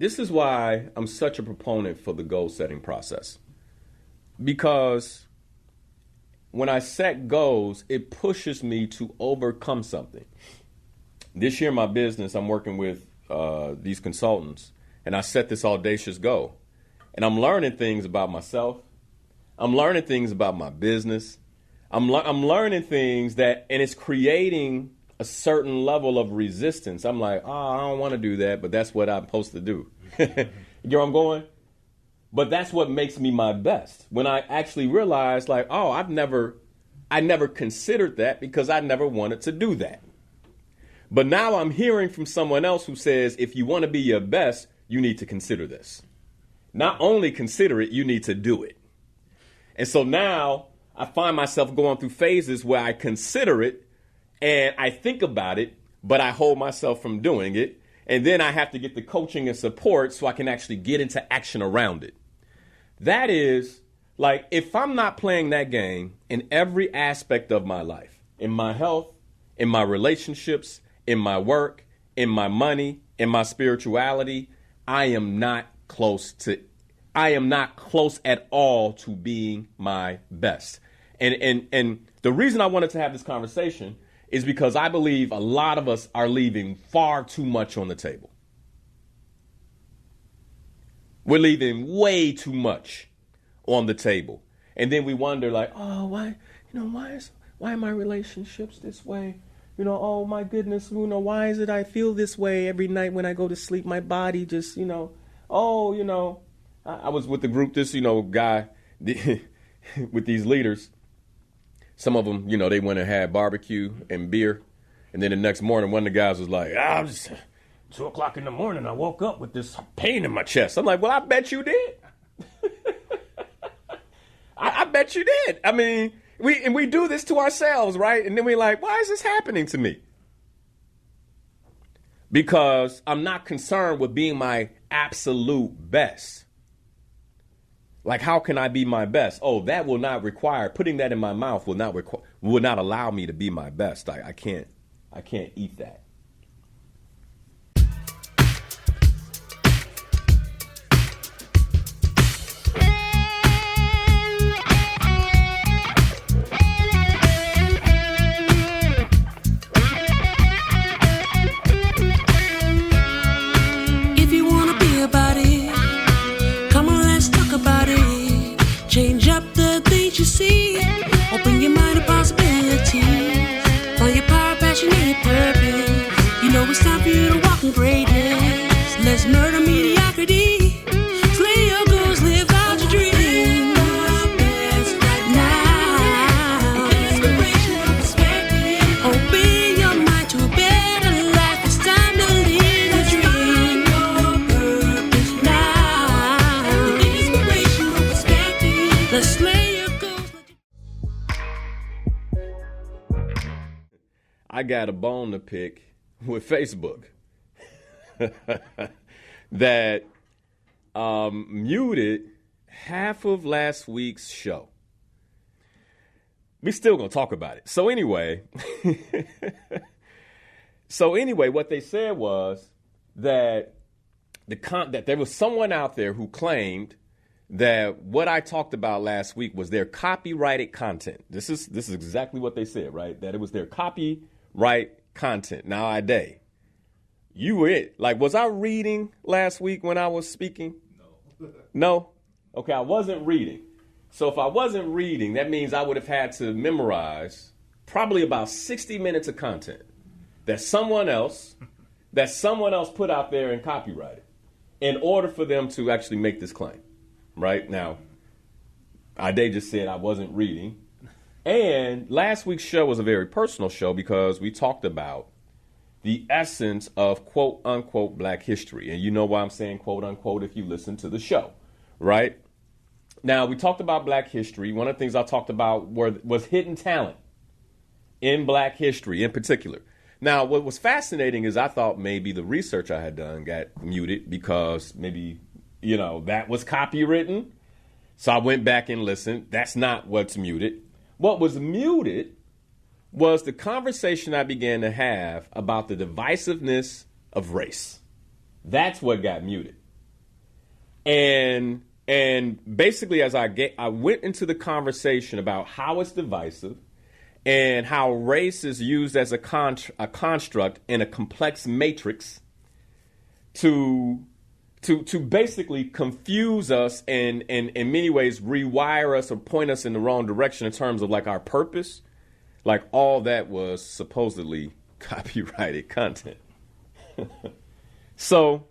this is why I'm such a proponent for the goal setting process. Because when I set goals, it pushes me to overcome something. This year in my business, I'm working with these consultants, and I set this audacious goal. And I'm learning things about myself. I'm learning things about my business. I'm learning things and it's creating a certain level of resistance. I'm like, I don't want to do that, but that's what I'm supposed to do. You get where I'm going? But that's what makes me my best. When I actually realize, like, I never considered that because I never wanted to do that. But now I'm hearing from someone else who says, if you want to be your best, you need to consider this. Not only consider it, you need to do it. And so now I find myself going through phases where I consider it and I think about it, but I hold myself from doing it. And then I have to get the coaching and support so I can actually get into action around it. That is, like, if I'm not playing that game in every aspect of my life, in my health, in my relationships, in my work, in my money, in my spirituality, I am not close at all to being my best. And the reason I wanted to have this conversation is because I believe a lot of us are leaving far too much on the table. We're leaving way too much on the table. And then we wonder, like, why are my relationships this way? Oh my goodness, why is it I feel this way every night when I go to sleep? My body just, I was with the group, this, guy with these leaders. Some of them, they went and had barbecue and beer. And then the next morning, one of the guys was like, I was 2 o'clock in the morning. I woke up with this pain in my chest. I'm like, well, I bet you did. I bet you did. I mean, we do this to ourselves, right? And then we're like, why is this happening to me? Because I'm not concerned with being my absolute best. Like, how can I be my best? That will not require, putting that in my mouth will not allow me to be my best. I can't eat that. Change up the things you see. Open your mind to possibilities. Find your power, passion, and your purpose. It's time for you to walk in greatness. Let's murder mediocrity. Slay your goals, live out your dreams. Right now. Inspirational perspective. Open your mind to a better life. It's time to live your dream. Find your purpose now. Inspirational perspective. Let's slay your goals. I got a bone to pick with Facebook that muted half of last week's show. We still gonna talk about it. So anyway, what they said was that that there was someone out there who claimed that what I talked about last week was their copyrighted content. This is exactly what they said, right? That it was their copyright content. Now, you were it. Like, was I reading last week when I was speaking? No? Okay, I wasn't reading. So if I wasn't reading, that means I would have had to memorize probably about 60 minutes of content that someone else put out there and copyrighted in order for them to actually make this claim. Right? Now, Ade just said I wasn't reading. And last week's show was a very personal show because we talked about the essence of quote unquote Black history. And you know why I'm saying quote unquote if you listen to the show, right? Now, we talked about Black history. One of the things I talked about was hidden talent in Black history in particular. Now, what was fascinating is I thought maybe the research I had done got muted because maybe, that was copywritten. So I went back and listened. That's not what's muted. What was muted was the conversation I began to have about the divisiveness of race. That's what got muted. And basically, as I went into the conversation about how it's divisive and how race is used as a construct in a complex matrix to basically confuse us and in many ways rewire us or point us in the wrong direction in terms of like our purpose, like all that was supposedly copyrighted content. So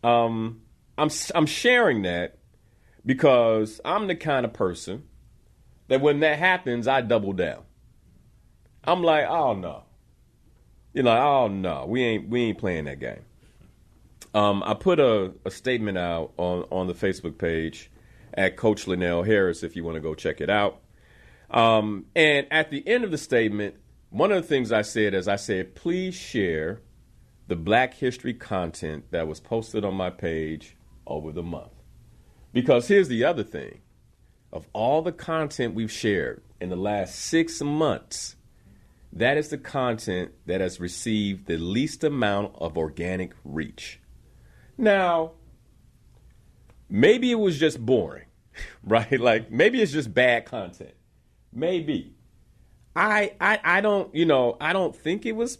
I'm sharing that because I'm the kind of person that when that happens, I double down. I'm like, oh no. You're like, oh no, we ain't playing that game. I put a statement out on the Facebook page at Coach Linnell Harris if you want to go check it out. And at the end of the statement, one of the things I said, please share the Black History content that was posted on my page over the month. Because here's the other thing. Of all the content we've shared in the last 6 months, that is the content that has received the least amount of organic reach. Now, maybe it was just boring, right? Like maybe it's just bad content. Maybe. I don't think it was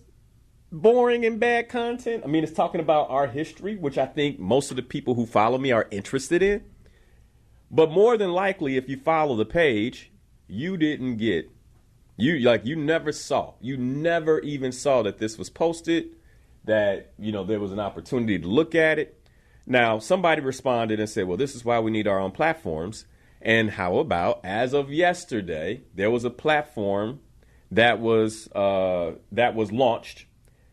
boring and bad content. I mean, it's talking about our history, which I think most of the people who follow me are interested in. But more than likely, if you follow the page, you didn't get, you never even saw that this was posted, that, there was an opportunity to look at it. Now, somebody responded and said, well, this is why we need our own platforms. And how about, as of yesterday, there was a platform that was launched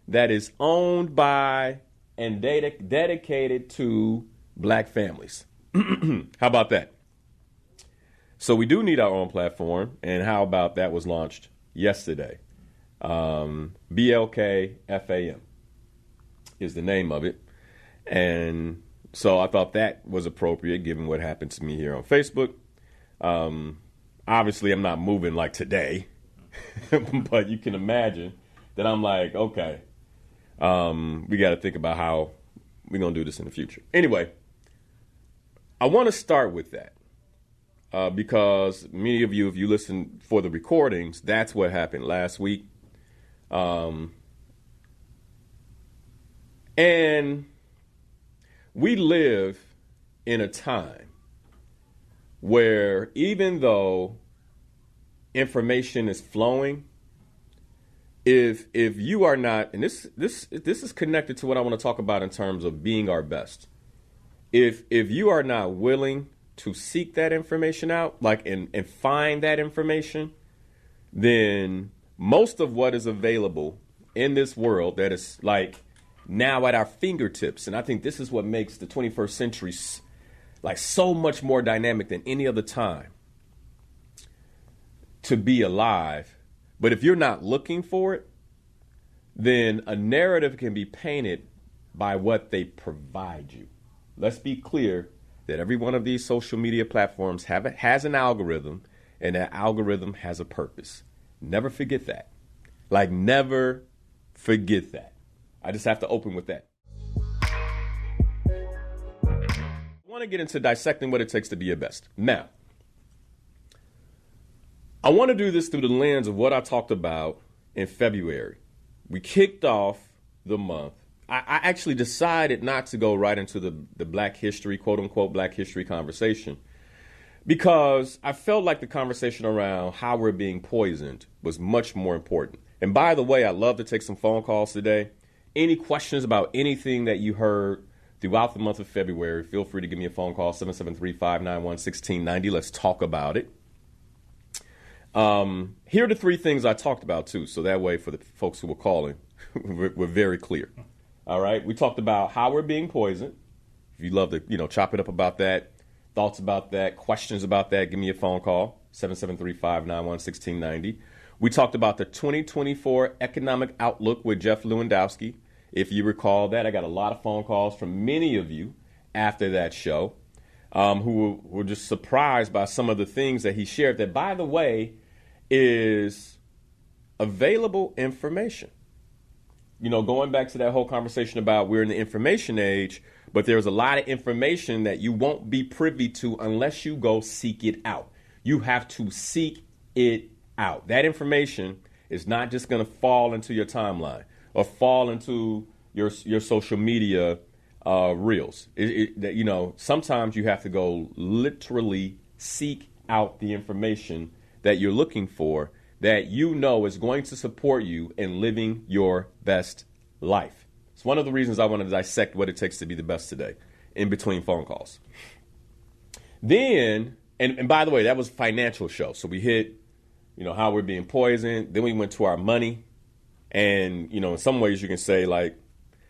that is owned by and dedicated to Black families. How about that? So we do need our own platform. And how about that was launched yesterday? BLKFAM is the name of it. And so I thought that was appropriate given what happened to me here on Facebook. Obviously, I'm not moving like today, but you can imagine that I'm like, okay, we got to think about how we're going to do this in the future. Anyway, I want to start with that because many of you, if you listen for the recordings, that's what happened last week. And we live in a time where even though information is flowing, if you are not, and this is connected to what I want to talk about in terms of being our best. If you are not willing to seek that information out, like and find that information, then most of what is available in this world that is like now at our fingertips, and I think this is what makes the 21st century like so much more dynamic than any other time to be alive. But if you're not looking for it, then a narrative can be painted by what they provide you. Let's be clear that every one of these social media platforms has an algorithm, and that algorithm has a purpose. Never forget that. Like, never forget that. I just have to open with that. I want to get into dissecting what it takes to be your best. Now, I want to do this through the lens of what I talked about in February. We kicked off the month. I actually decided not to go right into the Black history, quote unquote, Black history conversation, because I felt like the conversation around how we're being poisoned was much more important. And by the way, I'd love to take some phone calls today. Any questions about anything that you heard throughout the month of February, feel free to give me a phone call, 773-591-1690. Let's talk about it. Here are the three things I talked about, too, so that way for the folks who were calling, we're very clear. All right? We talked about how we're being poisoned. If you'd love to, chop it up about that, thoughts about that, questions about that, give me a phone call, 773-591-1690. We talked about the 2024 economic outlook with Jeff Lewandowski. If you recall that, I got a lot of phone calls from many of you after that show who were just surprised by some of the things that he shared that, by the way, is available information. Going back to that whole conversation about we're in the information age, But there's a lot of information that you won't be privy to unless you go seek it out. You have to seek it out. That information is not just going to fall into your timeline or fall into your social media reels. Sometimes you have to go literally seek out the information that you're looking for that you know is going to support you in living your best life. It's one of the reasons I want to dissect what it takes to be the best today in between phone calls. Then, and by the way, that was a financial show. So we hit, how we're being poisoned. Then we went to our money. And, in some ways you can say, like,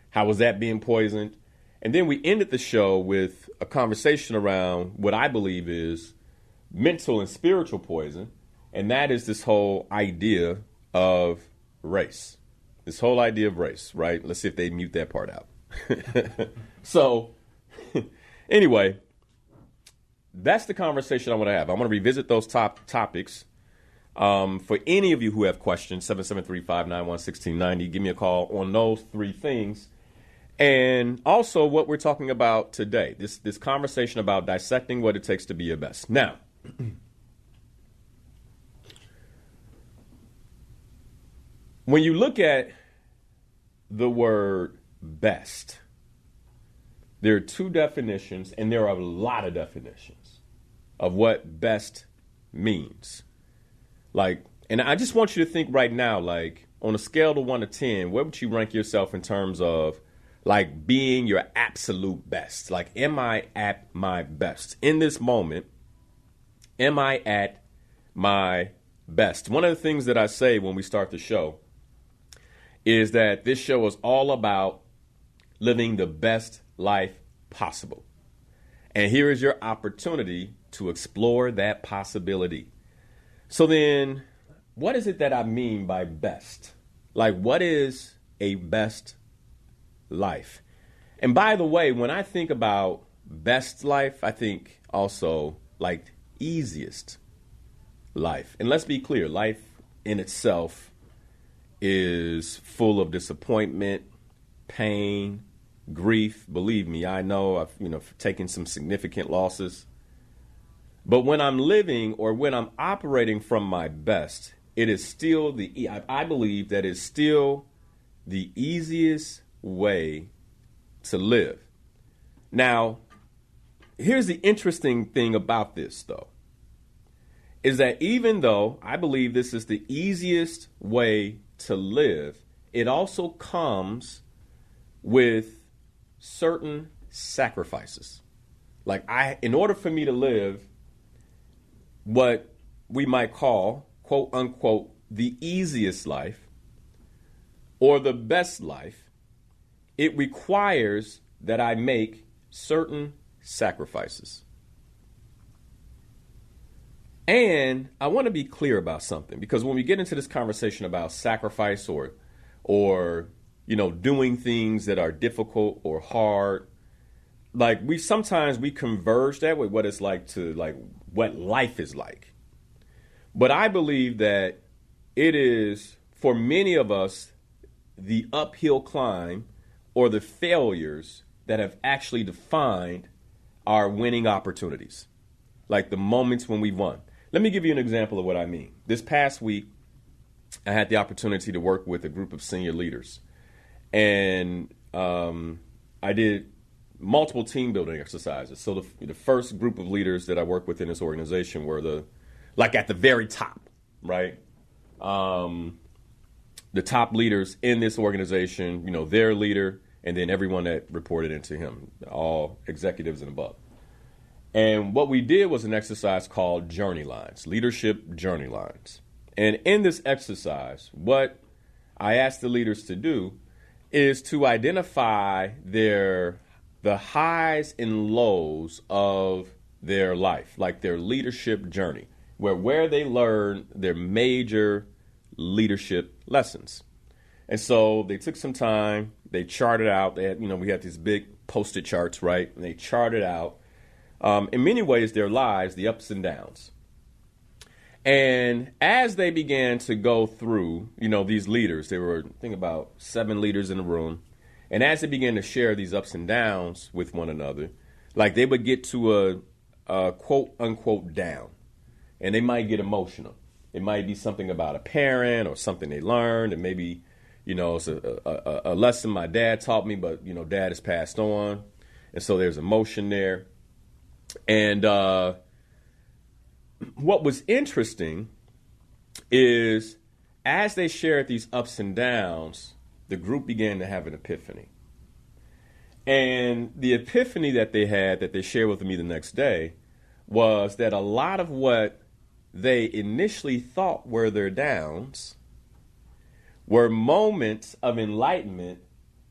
how was that being poisoned? And then we ended the show with a conversation around what I believe is mental and spiritual poison. And that is this whole idea of race. This whole idea of race, right? Let's see if they mute that part out. So, anyway, that's the conversation I want to have. I want to revisit those topics. For any of you who have questions, 773-591-1690, give me a call on those three things. And also what we're talking about today, this conversation about dissecting what it takes to be your best. Now, when you look at the word best, there are two definitions, and there are a lot of definitions of what best means. Like, and I just want you to think right now, like, on a scale of 1 to 10, where would you rank yourself in terms of, like, being your absolute best? Like, am I at my best? In this moment, am I at my best? One of the things that I say when we start the show is that this show is all about living the best life possible. And here is your opportunity to explore that possibility. So then, what is it that I mean by best? Like, what is a best life? And by the way, when I think about best life, I think also like easiest life. And let's be clear, life in itself is full of disappointment, pain, grief. Believe me, I know I've taken some significant losses. But when I'm living or when I'm operating from my best, it is still I believe that it's still the easiest way to live. Now, here's the interesting thing about this, though, is that even though I believe this is the easiest way to live, it also comes with certain sacrifices. Like, in order for me to live what we might call, quote unquote, the easiest life or the best life, it requires that I make certain sacrifices. And I want to be clear about something, because when we get into this conversation about sacrifice or doing things that are difficult or hard, like sometimes we converge that with what it's like to, like, what life is like. But I believe that it is, for many of us, the uphill climb or the failures that have actually defined our winning opportunities, like the moments when we won. Let me give you an example of what I mean. This past week, I had the opportunity to work with a group of senior leaders. And I did multiple team building exercises. So the first group of leaders that I worked with in this organization were at the very top, right? The top leaders in this organization, their leader, and then everyone that reported into him, all executives and above. And what we did was an exercise called Journey Lines, Leadership Journey Lines. And in this exercise, what I asked the leaders to do is to identify the highs and lows of their life, like their leadership journey, where they learned their major leadership lessons. And so they took some time, they charted out, we had these big Post-it charts, right? And they charted out, in many ways, their lives, the ups and downs. And as they began to go through, these leaders, there were, I think, about 7 leaders in the room. And as they began to share these ups and downs with one another, like they would get to a quote unquote down, and they might get emotional. It might be something about a parent or something they learned, and maybe, it's a lesson my dad taught me, but, dad has passed on. And so there's emotion there. And what was interesting is as they shared these ups and downs, the group began to have an epiphany. And the epiphany that they had, that they shared with me the next day, was that a lot of what they initially thought were their downs were moments of enlightenment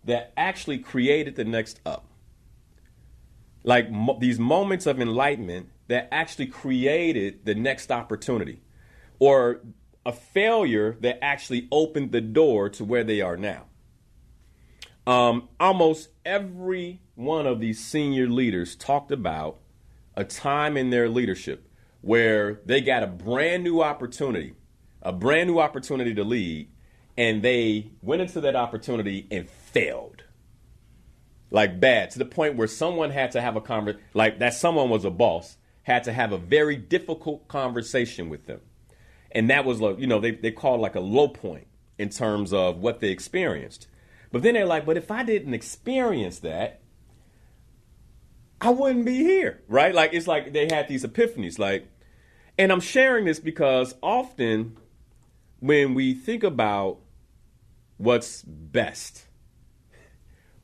that actually created the next up. Like these moments of enlightenment that actually created the next opportunity, or a failure that actually opened the door to where they are now. Almost every one of these senior leaders talked about a time in their leadership where they got a brand new opportunity to lead, and they went into that opportunity and failed. Like bad, to the point where someone had to have a conversation, like that someone was a boss, had to have a very difficult conversation with them. And that was, they called like a low point in terms of what they experienced. But then they're like, but if I didn't experience that, I wouldn't be here, right? Like, it's like they had these epiphanies, and I'm sharing this because often when we think about what's best,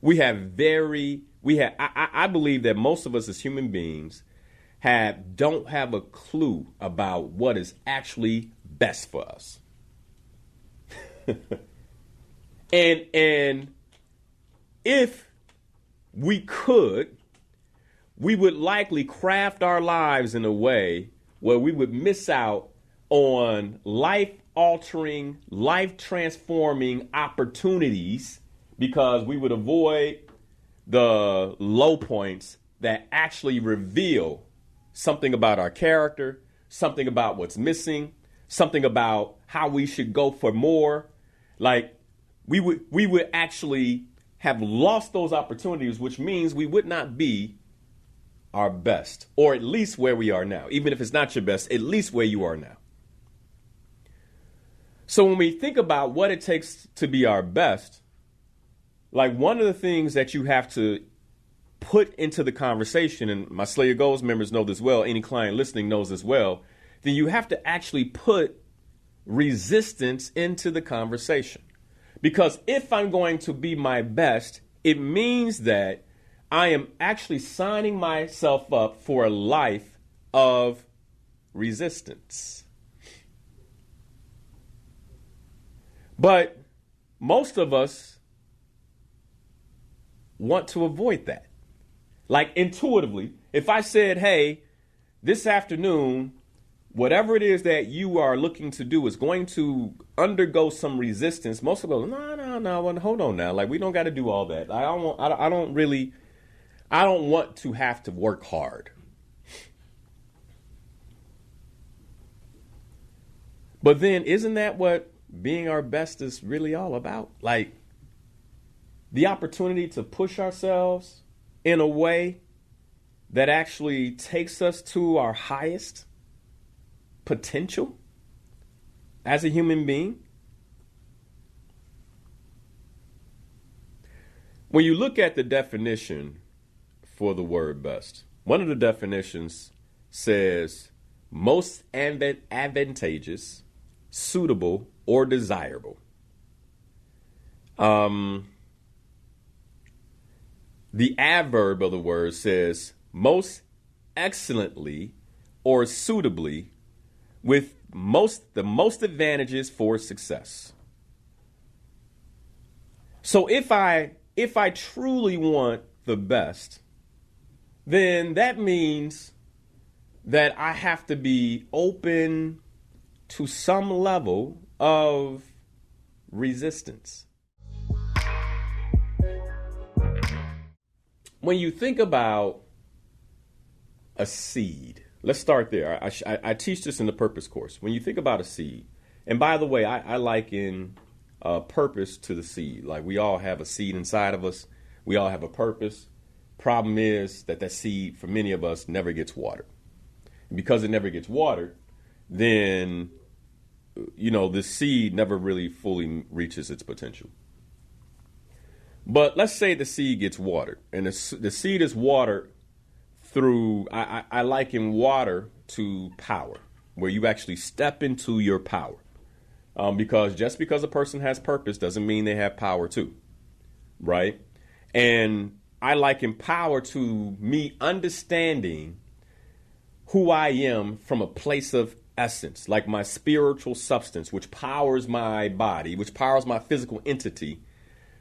I believe that most of us as human beings don't have a clue about what is actually best for us. And if we could, we would likely craft our lives in a way where we would miss out on life-altering, life-transforming opportunities, because we would avoid the low points that actually reveal something about our character, something about what's missing, something about how we should go for more. Like we would actually have lost those opportunities, which means we would not be our best, or at least where we are now. Even if it's not your best, at least where you are now. So when we think about what it takes to be our best, like one of the things that you have to put into the conversation, and my Slay Your Goals members know this well, any client listening knows this well, then you have to actually put resistance into the conversation. Because if I'm going to be my best, it means that I am actually signing myself up for a life of resistance. But most of us want to avoid that. Like intuitively, if I said, hey, this afternoon, whatever it is that you are looking to do is going to undergo some resistance, most of us go, no, hold on now. Like, we don't got to do all that. I don't want to have to work hard. But then isn't that what being our best is really all about? Like the opportunity to push ourselves in a way that actually takes us to our highest potential as a human being. When you look at the definition for the word best, one of the definitions says most advantageous, suitable, or desirable. The adverb of the word says most excellently or suitably, with the most advantages for success. So if I truly want the best, then that means that I have to be open to some level of resistance. When you think about a seed, let's start there. I teach this in the purpose course. When you think about a seed, and by the way, I liken purpose to the seed. Like we all have a seed inside of us. We all have a purpose. Problem is that seed, for many of us, never gets watered. And because it never gets watered, then, the seed never really fully reaches its potential. But let's say the seed gets watered, and the seed is watered through, I liken water to power, where you actually step into your power. Because just because a person has purpose doesn't mean they have power too, right? And I liken power to me understanding who I am from a place of essence, like my spiritual substance, which powers my body, which powers my physical entity.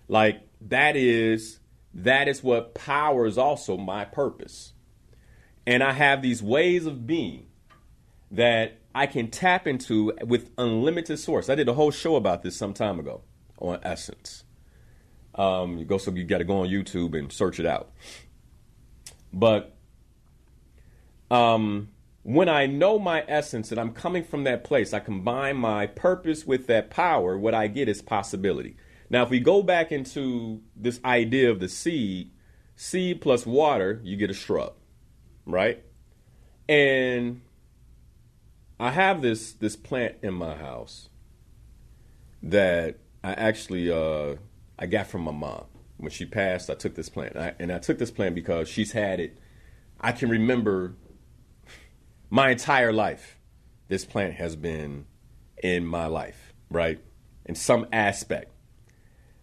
Like that is what powers also my purpose. And I have these ways of being that I can tap into with unlimited source. I did a whole show about this some time ago on essence. You got to go on YouTube and search it out. But when I know my essence and I'm coming from that place, I combine my purpose with that power. What I get is possibility. Now, if we go back into this idea of the seed plus water, you get a shrub, right? And I have this plant in my house that I actually I got from my mom. When she passed, I took this plant. I took this plant because she's had it. I can remember my entire life, this plant has been in my life, right? In some aspect.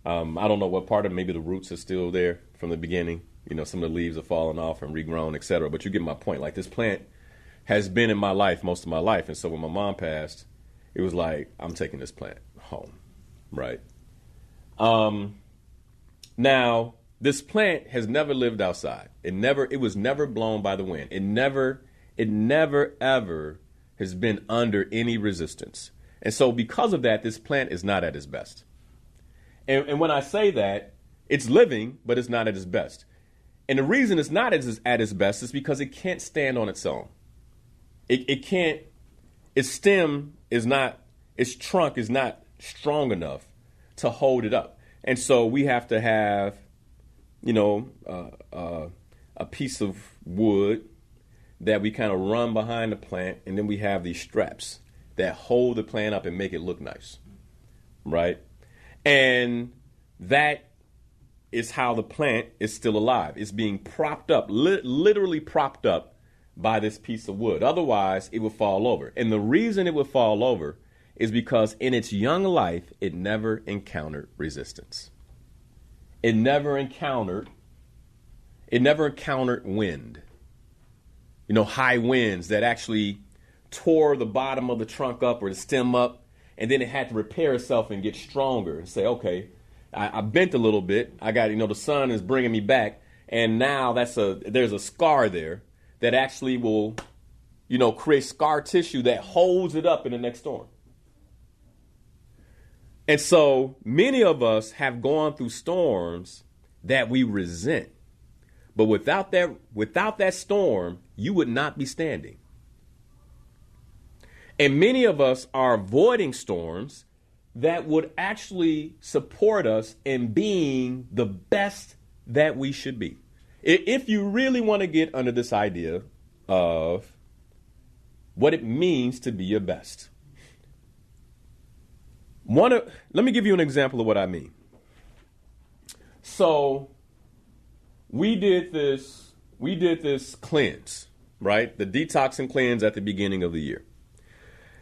I don't know what part of it. Maybe the roots are still there from the beginning. Some of the leaves are falling off and regrown, etc. But you get my point. Like this plant has been in my life most of my life. And so when my mom passed, it was like, I'm taking this plant home, right? Now, this plant has never lived outside. It was never blown by the wind. It never ever has been under any resistance. And so because of that, this plant is not at its best. And when I say that, it's living, but it's not at its best. And the reason it's not at its best is because it can't stand on its own. It can't, its stem is not, its trunk is not strong enough to hold it up. And so we have to have, a piece of wood that we kind of run behind the plant. And then we have these straps that hold the plant up and make it look nice. Right? And that is how the plant is still alive. It's being propped up, literally propped up by this piece of wood. Otherwise, it would fall over. And the reason it would fall over is because in its young life, it never encountered resistance. It never encountered wind. High winds that actually tore the bottom of the trunk up or the stem up. And then it had to repair itself and get stronger and say, okay, I bent a little bit. I got, the sun is bringing me back. And now there's a scar there that actually will, create scar tissue that holds it up in the next storm. And so many of us have gone through storms that we resent. But without that storm, you would not be standing. And many of us are avoiding storms that would actually support us in being the best that we should be. If you really want to get under this idea of what it means to be your best. Let me give you an example of what I mean. So we did this cleanse, right? The detox and cleanse at the beginning of the year.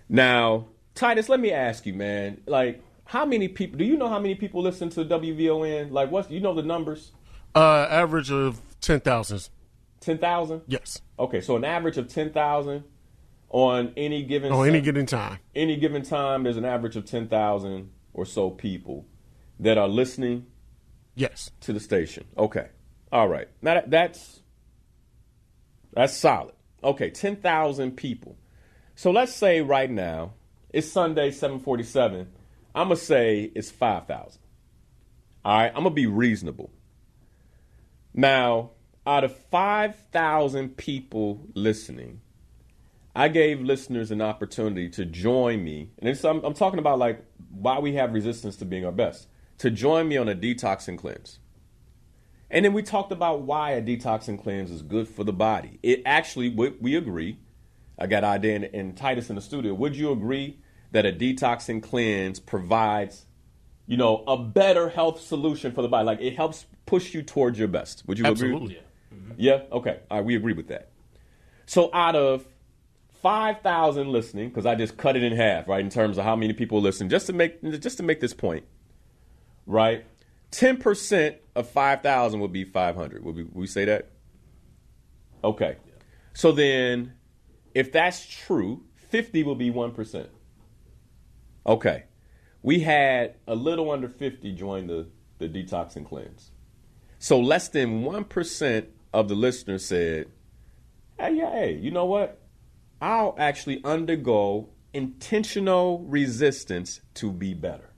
Now, Titus, let me ask you, man, like how many people, do you know how many people listen to WVON? Like the numbers? Average of 10,000. 10,000? Yes. Okay, so an average of 10,000 on any given time. Any given time, there's an average of 10,000 or so people that are listening. Yes. To the station. Okay. All right. Now that's solid. Okay, 10,000 people. So let's say right now, it's Sunday, 7:47. I'm going to say it's 5,000. All right, I'm going to be reasonable. Now, out of 5,000 people listening, I gave listeners an opportunity to join me. And I'm talking about like why we have resistance to being our best. To join me on a detox and cleanse. And then we talked about why a detox and cleanse is good for the body. It actually, we agree. I got Ida and Titus in the studio. Would you agree that a detox and cleanse provides, a better health solution for the body? Like it helps push you towards your best. Would you agree? Absolutely. Yeah? Okay. All right, we agree with that. So out of 5,000 listening, because I just cut it in half, right, in terms of how many people listen, just to make this point, right? 10% of 5,000 would be 500. Would we say that? Okay. Yeah. So then, if that's true, 50 will be 1%. Okay. We had a little under 50 join the detox and cleanse. So less than 1% of the listeners said, hey, you know what? I'll actually undergo intentional resistance to be better.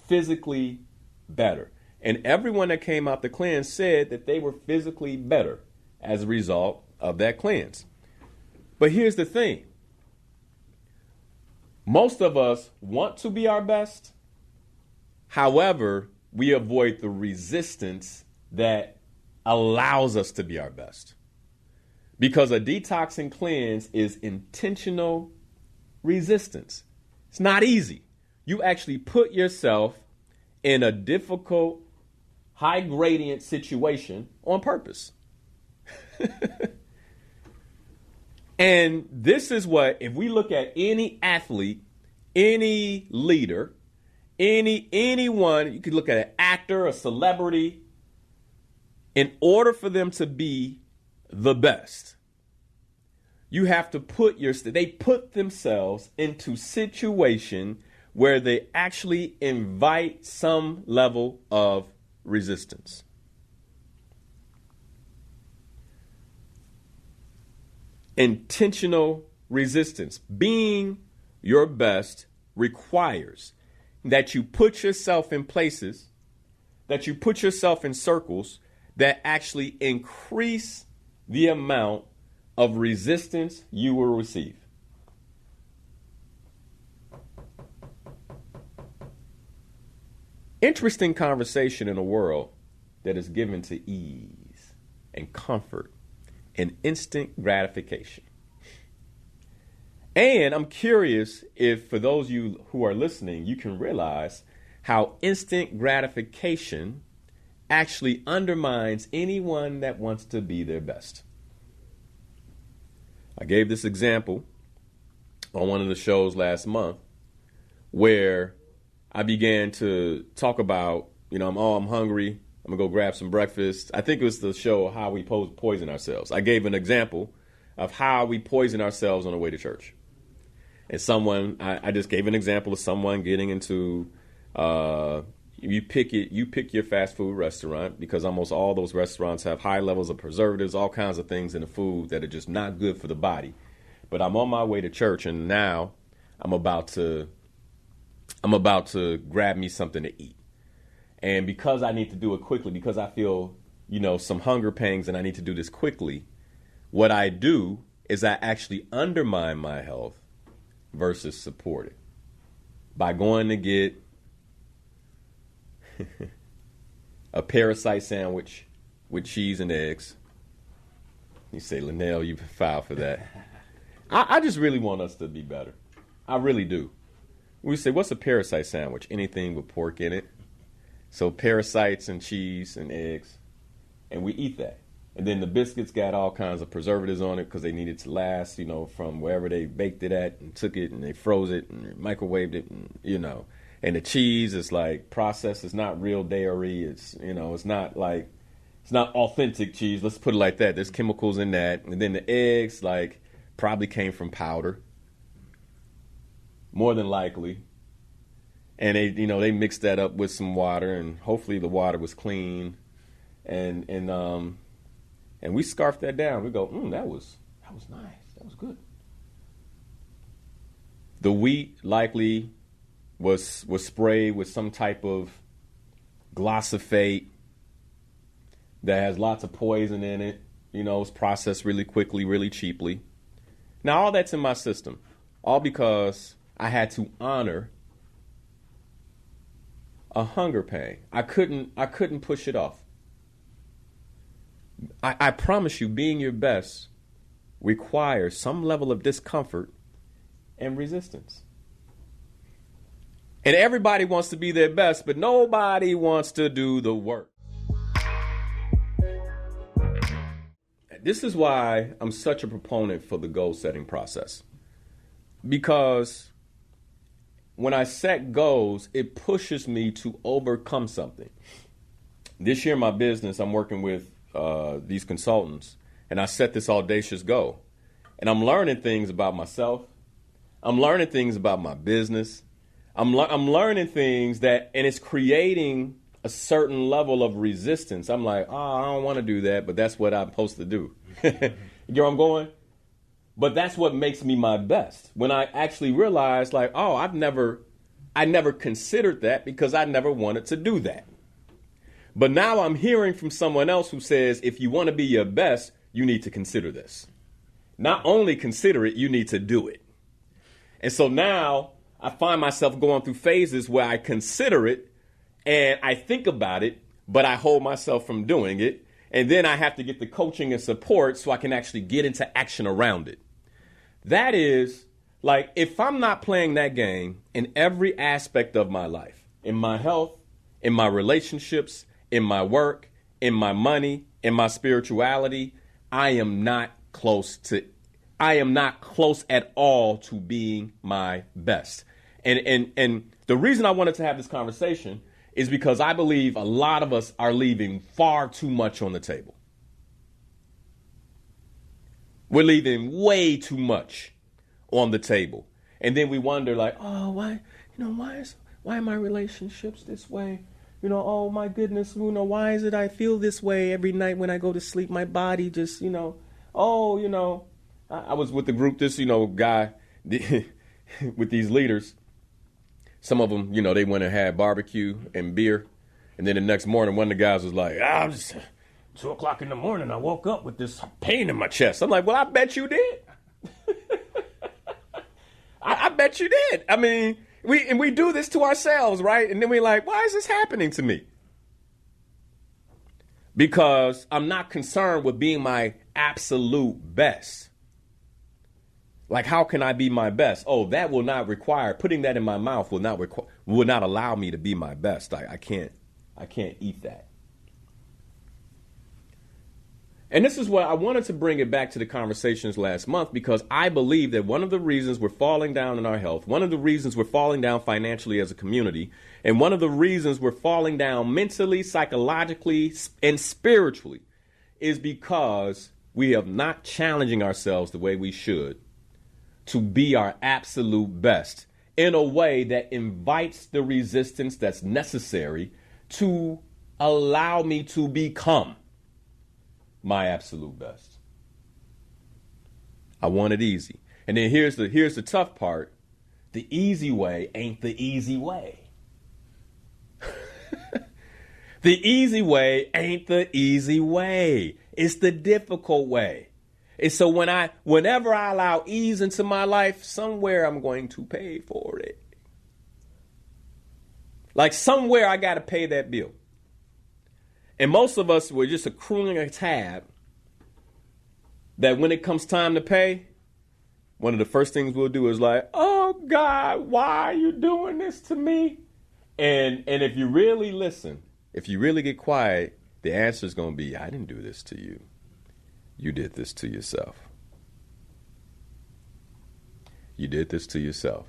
Physically better. And everyone that came out the cleanse said that they were physically better as a result of that cleanse. But here's the thing. Most of us want to be our best. However, we avoid the resistance that allows us to be our best. Because a detox and cleanse is intentional resistance. It's not easy. You actually put yourself in a difficult, high gradient situation on purpose. And this is what, if we look at any athlete, any leader, anyone, you could look at an actor, a celebrity, in order for them to be the best, you have to they put themselves into situation where they actually invite some level of resistance. Intentional resistance. Being your best requires that you put yourself in places, that you put yourself in circles that actually increase the amount of resistance you will receive. Interesting conversation in a world that is given to ease and comfort and instant gratification. And I'm curious if, for those of you who are listening, you can realize how instant gratification actually undermines anyone that wants to be their best. I gave this example on one of the shows last month where I began to talk about, I'm hungry. I'm going to go grab some breakfast. I think it was the show How We Poison Ourselves. I gave an example of how we poison ourselves on the way to church. And I just gave an example of someone getting into, you pick your fast food restaurant because almost all those restaurants have high levels of preservatives, all kinds of things in the food that are just not good for the body. But I'm on my way to church, and now I'm about to grab me something to eat. And because I need to do it quickly, because I feel, some hunger pangs and I need to do this quickly, what I do is I actually undermine my health versus support it by going to get a parasite sandwich with cheese and eggs. You say, Linnell, you filed for that. I just really want us to be better. I really do. We say, what's a parasite sandwich? Anything with pork in it. So parasites and cheese and eggs. And we eat that. And then the biscuits got all kinds of preservatives on it because they needed to last, from wherever they baked it at and took it and they froze it and microwaved it, and, And the cheese is like processed. It's not real dairy. It's, it's not authentic cheese. Let's put it like that. There's chemicals in that. And then the eggs, probably came from powder. More than likely. And they mixed that up with some water, and hopefully the water was clean. And we scarfed that down. We go, that was nice. That was good. The wheat likely was sprayed with some type of glyphosate that has lots of poison in it. It's processed really quickly, really cheaply. Now, all that's in my system, all because I had to honor a hunger pain. I couldn't push it off. I promise you, being your best requires some level of discomfort and resistance. And everybody wants to be their best, but nobody wants to do the work. This is why I'm such a proponent for the goal setting process. Because when I set goals, it pushes me to overcome something. This year in my business, I'm working with these consultants, and I set this audacious goal. And I'm learning things about myself. I'm learning things about my business. I'm learning things and it's creating a certain level of resistance. I'm like, I don't want to do that, but that's what I'm supposed to do. You know where I'm going? But that's what makes me my best. When I actually realize, like, I never considered that because I never wanted to do that. But now I'm hearing from someone else who says, if you want to be your best, you need to consider this. Not only consider it, you need to do it. And so now I find myself going through phases where I consider it and I think about it, but I hold myself from doing it. And then I have to get the coaching and support so I can actually get into action around it. That is, like, if I'm not playing that game in every aspect of my life, in my health, in my relationships, in my work, in my money, in my spirituality, I am not close at all to being my best. And the reason I wanted to have this conversation is because I believe a lot of us are leaving far too much on the table. We're leaving way too much on the table. And then we wonder, like, why are my relationships this way? Oh my goodness, why is it I feel this way every night when I go to sleep? My body just, I was with the group, this, guy with these leaders. Some of them, they went and had barbecue and beer. And then the next morning, one of the guys was like, it's 2 o'clock in the morning. I woke up with this pain in my chest. I'm like, well, I bet you did. I bet you did. I mean, we do this to ourselves, right? And then we're like, why is this happening to me? Because I'm not concerned with being my absolute best. Like, how can I be my best? That will not require, putting that in my mouth will not allow me to be my best. I can't eat that. And this is what I wanted to bring it back to the conversations last month, because I believe that one of the reasons we're falling down in our health, one of the reasons we're falling down financially as a community, and one of the reasons we're falling down mentally, psychologically, and spiritually is because we are not challenging ourselves the way we should to be our absolute best in a way that invites the resistance that's necessary to allow me to become my absolute best. I want it easy. And then here's the tough part. The easy way ain't the easy way. The easy way ain't the easy way. It's the difficult way. And so whenever I allow ease into my life, somewhere I'm going to pay for it. Like somewhere I got to pay that bill. And most of us were just accruing a tab that when it comes time to pay, one of the first things we'll do is like, oh God, why are you doing this to me? And if you really listen, if you really get quiet, the answer is going to be, I didn't do this to you. You did this to yourself. You did this to yourself.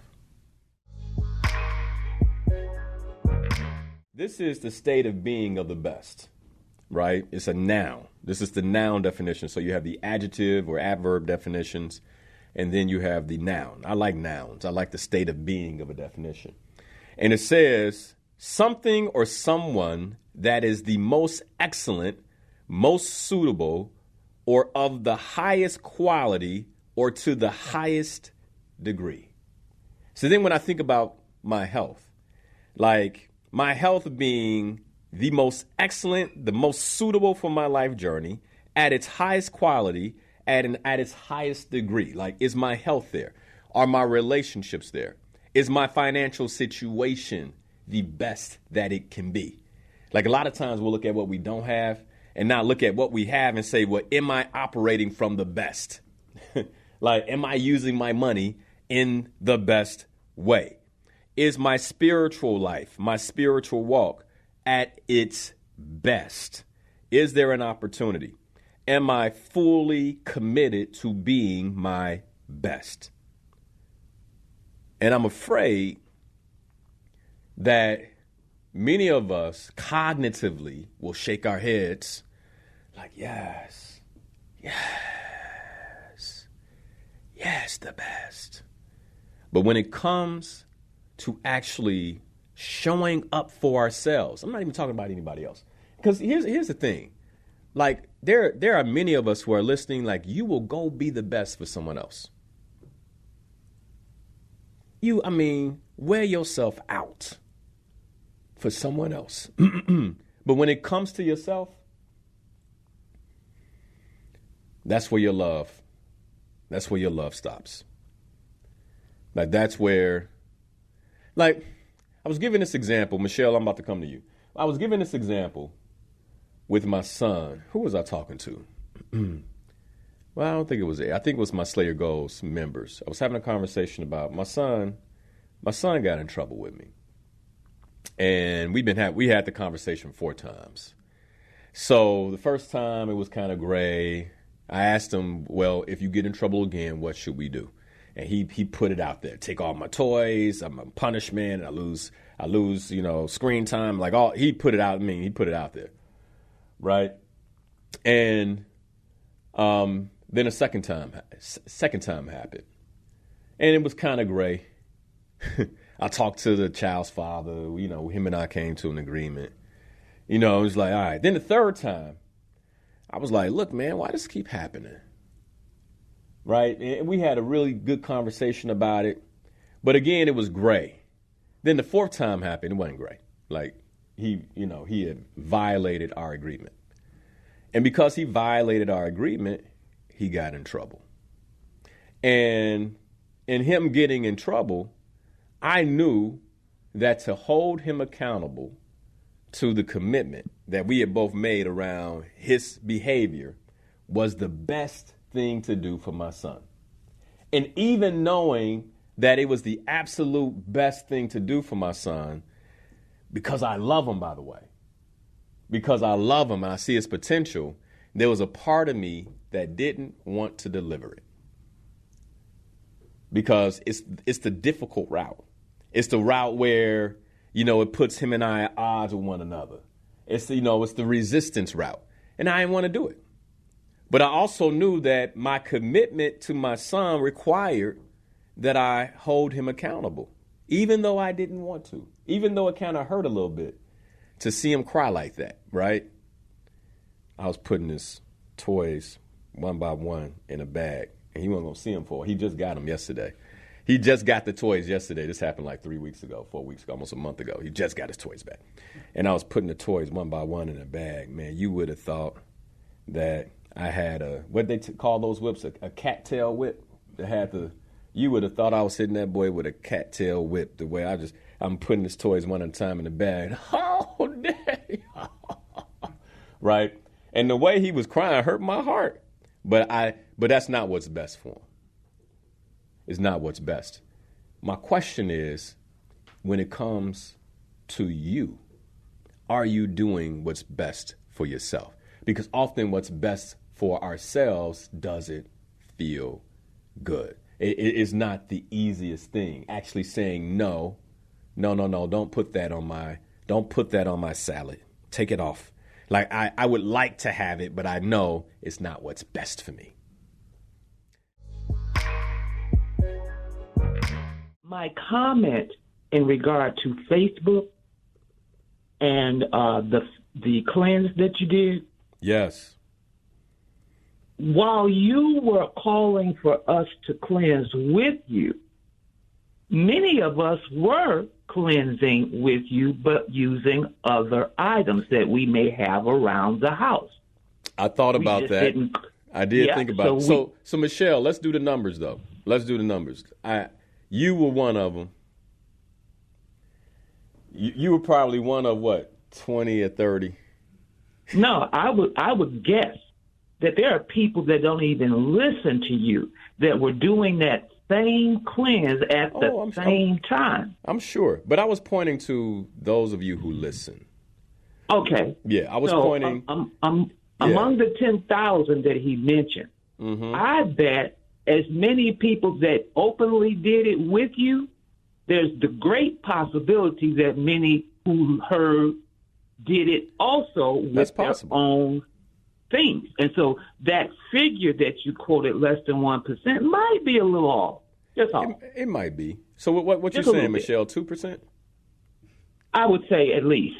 This is the state of being of the best, right? It's a noun. This is the noun definition. So you have the adjective or adverb definitions, and then you have the noun. I like nouns. I like the state of being of a definition. And it says something or someone that is the most excellent, most suitable, or of the highest quality, or to the highest degree. So then when I think about my health, like my health being the most excellent, the most suitable for my life journey, at its highest quality, at its highest degree? Like, is my health there? Are my relationships there? Is my financial situation the best that it can be? Like, a lot of times we'll look at what we don't have and not look at what we have and say, well, am I operating from the best? Like, am I using my money in the best way? Is my spiritual life, my spiritual walk at its best? Is there an opportunity? Am I fully committed to being my best? And I'm afraid that many of us cognitively will shake our heads like, yes, the best. But when it comes to actually showing up for ourselves, I'm not even talking about anybody else. Because here's the thing. Like, there are many of us who are listening, like, you will go be the best for someone else. Wear yourself out for someone else. But when it comes to yourself, that's where your love stops. Like, that's where, like, I was giving this example. Michelle, I'm about to come to you. I was giving this example with my son. Who was I talking to? Well, I don't think it was it. I think it was my Slayer Goals members. I was having a conversation about my son. My son got in trouble with me. And we had the conversation 4 times. So the first time it was kind of gray. I asked him, well, if you get in trouble again, what should we do? And he put it out there. Take all my toys. I'm a punishment. I lose, screen time. Like, he put it out. He put it out there. Right. And then a second time happened. And it was kind of gray. I talked to the child's father. Him and I came to an agreement. It was like, all right. Then the third time, I was like, look, man, why does this keep happening? Right? And we had a really good conversation about it. But again, it was gray. Then the fourth time happened. It wasn't gray. Like, he had violated our agreement. And because he violated our agreement, he got in trouble. And in him getting in trouble, I knew that to hold him accountable to the commitment that we had both made around his behavior was the best thing to do for my son. And even knowing that it was the absolute best thing to do for my son, because I love him, by the way, because I love him and I see his potential, there was a part of me that didn't want to deliver it. Because it's the difficult route. It's the route where, it puts him and I at odds with one another. It's the resistance route. And I didn't want to do it. But I also knew that my commitment to my son required that I hold him accountable, even though I didn't want to, even though it kind of hurt a little bit to see him cry like that, right? I was putting his toys one by one in a bag, and he wasn't going to see them for. He just got them yesterday. He just got the toys yesterday. This happened like 3 weeks ago, 4 weeks ago, almost a month ago. He just got his toys back. And I was putting the toys one by one in a bag. Man, you would have thought that I had what they call those whips, a cattail whip. You would have thought I was hitting that boy with a cattail whip, the way I'm putting his toys one at a time in the bag. Oh, daddy. Right? And the way he was crying hurt my heart. But that's not what's best for him. It's not what's best. My question is, when it comes to you, are you doing what's best for yourself? Because often what's best for ourselves doesn't feel good. It is not the easiest thing. Actually saying no, don't put that on my salad. Take it off. Like, I would like to have it, but I know it's not what's best for me. My comment in regard to Facebook and the cleanse that you did. Yes. While you were calling for us to cleanse with you, many of us were cleansing with you, but using other items that we may have around the house. I thought about that. I did Yeah, think about it. so So Michelle, let's do the numbers though. Let's do the numbers. You were one of them. You were probably one of what, 20 or 30? No, I would guess that there are people that don't even listen to you that were doing that same cleanse at the same time. I'm sure, but I was pointing to those of you who listen. Okay. Yeah, I was pointing. Among the 10,000 that he mentioned, I bet as many people that openly did it with you, there's the great possibility that many who heard did it also with their own things. And so that figure that you quoted, less than 1%, might be a little off. That's all. It might be. So what you're saying, Michelle, 2%? I would say at least.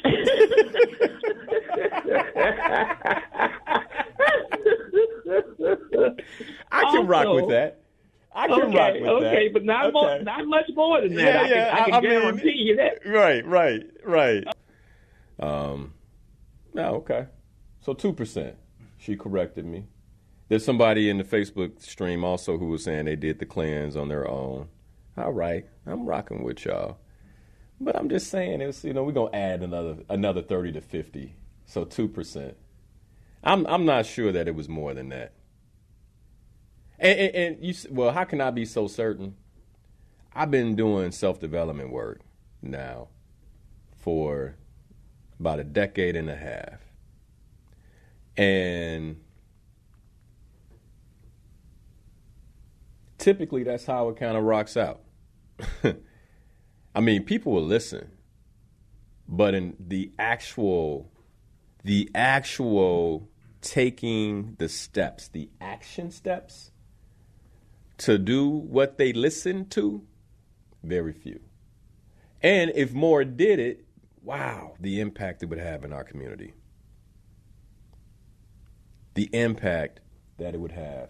I can rock with that. I can rock with that. Okay, but not much more than that. I can guarantee you that. Right. Okay. So 2%. She corrected me. There's somebody in the Facebook stream also who was saying they did the cleanse on their own. All right. I'm rocking with y'all. But I'm just saying, we're going to add another 30 to 50. So 2%. I'm not sure that it was more than that. And how can I be so certain? I've been doing self-development work now for about a decade and a half. And typically that's how it kind of rocks out. I mean, people will listen, but in the actual taking the steps, the action steps to do what they listen to, very few. And if more did it, wow, the impact it would have in our community. The impact that it would have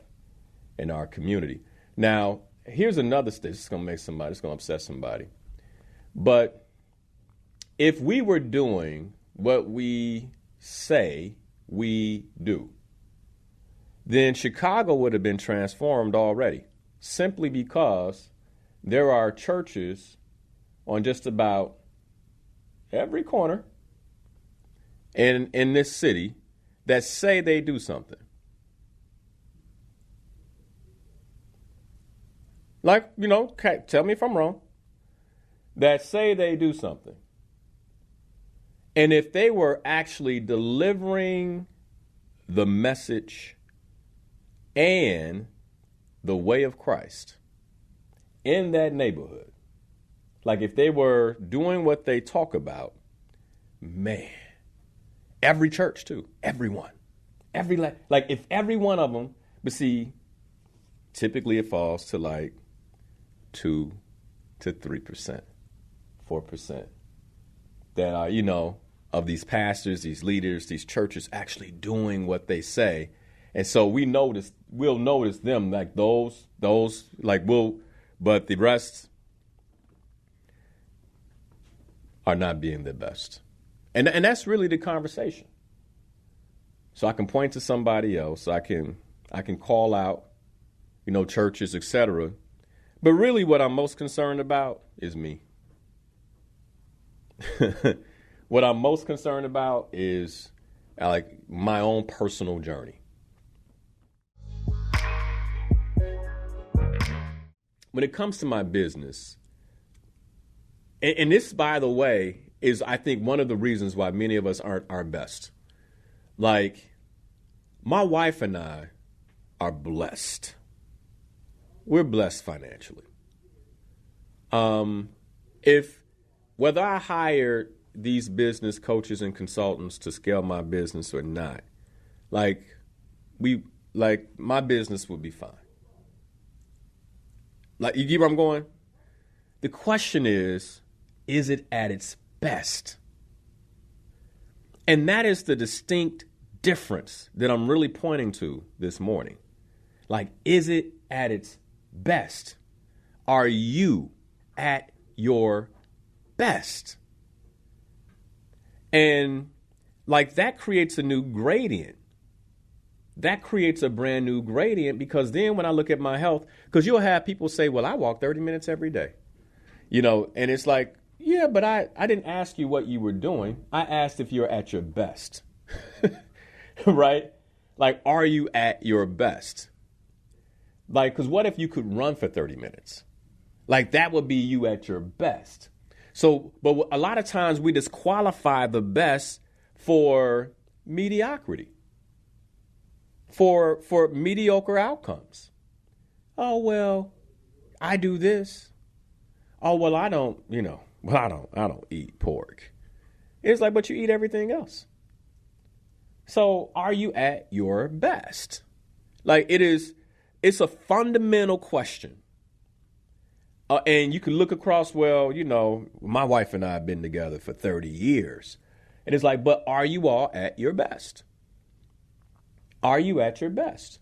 in our community. Now, here's another stage. This is going to upset somebody. But if we were doing what we say we do, then Chicago would have been transformed already, simply because there are churches on just about every corner in this city that say they do something. Like, tell me if I'm wrong, that say they do something. And if they were actually delivering the message and the way of Christ in that neighborhood, like if they were doing what they talk about, man, every church too, everyone, like if every one of them, but see, typically it falls to like 2 to 3%, 4% that are, of these pastors, these leaders, these churches actually doing what they say. And so we'll notice them like those like but the rest are not being their best. And that's really the conversation. So I can point to somebody else, I can call out, churches, etc. But really what I'm most concerned about is me. What I'm most concerned about is like my own personal journey. When it comes to my business, and this, by the way, is I think one of the reasons why many of us aren't our best. Like, my wife and I are blessed. We're blessed financially. Whether I hired these business coaches and consultants to scale my business or not, my business would be fine. Like, you get where I'm going? The question is it at its best? And that is the distinct difference that I'm really pointing to this morning. Like, is it at its best? Are you at your best? And like that creates a new gradient that creates a brand new gradient, because then when I look at my health, because you'll have people say, well, I walk 30 minutes every day, and it's like, yeah, but I didn't ask you what you were doing. I asked if you're at your best, right? Like, are you at your best? Like, because what if you could run for 30 minutes? Like, that would be you at your best. So, but a lot of times we disqualify the best for mediocrity, for mediocre outcomes. Oh, well, I do this. Oh, well, I don't eat pork. It's like, but you eat everything else. So are you at your best? Like, it's a fundamental question. And you can look across, well, my wife and I have been together for 30 years. And it's like, but are you all at your best? Are you at your best?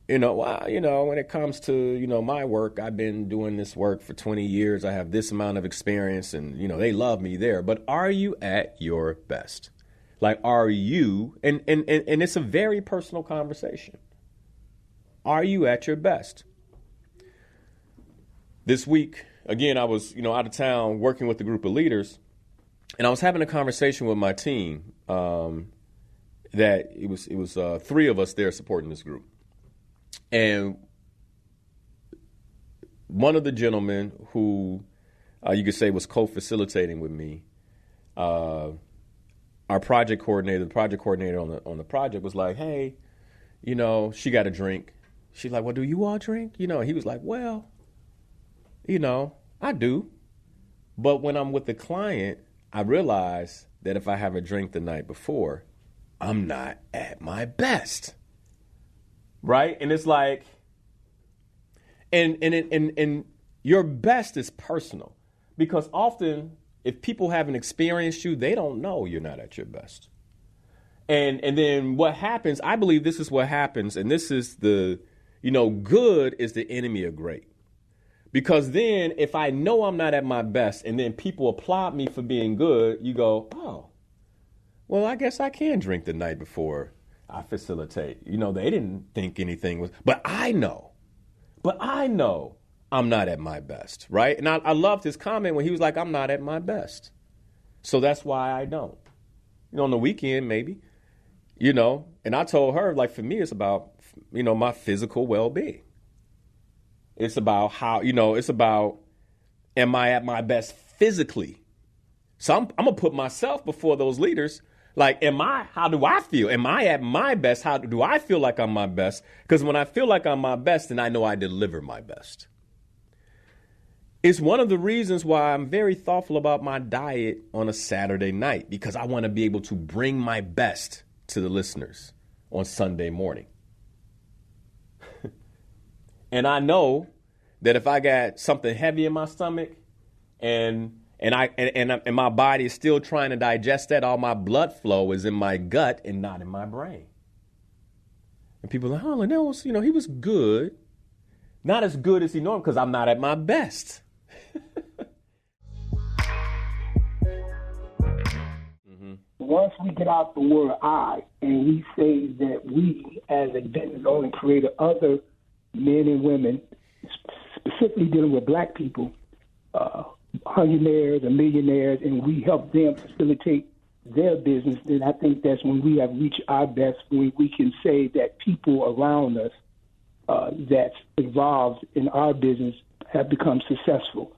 When it comes to, my work, I've been doing this work for 20 years. I have this amount of experience and, they love me there. But are you at your best? Like, are you, and it's a very personal conversation. Are you at your best? This week, again, I was, out of town working with a group of leaders, and I was having a conversation with my team that it was 3 of us there supporting this group. And one of the gentlemen who you could say was co-facilitating with me, our project coordinator, the project coordinator on the project was like, hey, she got a drink. She's like, well, do you all drink? He was like, well, I do. But when I'm with the client, I realize that if I have a drink the night before, I'm not at my best. Right? And it's like, and your best is personal, because often if people haven't experienced you, they don't know you're not at your best. And then what happens, I believe this is what happens, and this is the, good is the enemy of great. Because then if I know I'm not at my best and then people applaud me for being good, you go, oh, well, I guess I can drink the night before I facilitate. They didn't think anything was, but I know I'm not at my best, right? And I loved his comment when he was like, I'm not at my best. So that's why I don't. On the weekend, maybe, and I told her, like, for me, it's about, my physical well-being. It's about how, it's about, am I at my best physically? So I'm going to put myself before those leaders. Like, how do I feel? Am I at my best? How do I feel like I'm my best? Because when I feel like I'm my best, then I know I deliver my best. It's one of the reasons why I'm very thoughtful about my diet on a Saturday night, because I want to be able to bring my best to the listeners on Sunday morning. And I know that if I got something heavy in my stomach and my body is still trying to digest that, all my blood flow is in my gut and not in my brain. And people are like, oh, Linnell was, he was good. Not as good as he normally, because I'm not at my best. Once we get out the word I and we say that we as a business owner created other men and women, specifically dealing with black people, millionaires and millionaires, and we help them facilitate their business, then I think that's when we have reached our best, when we can say that people around us that's involved in our business have become successful.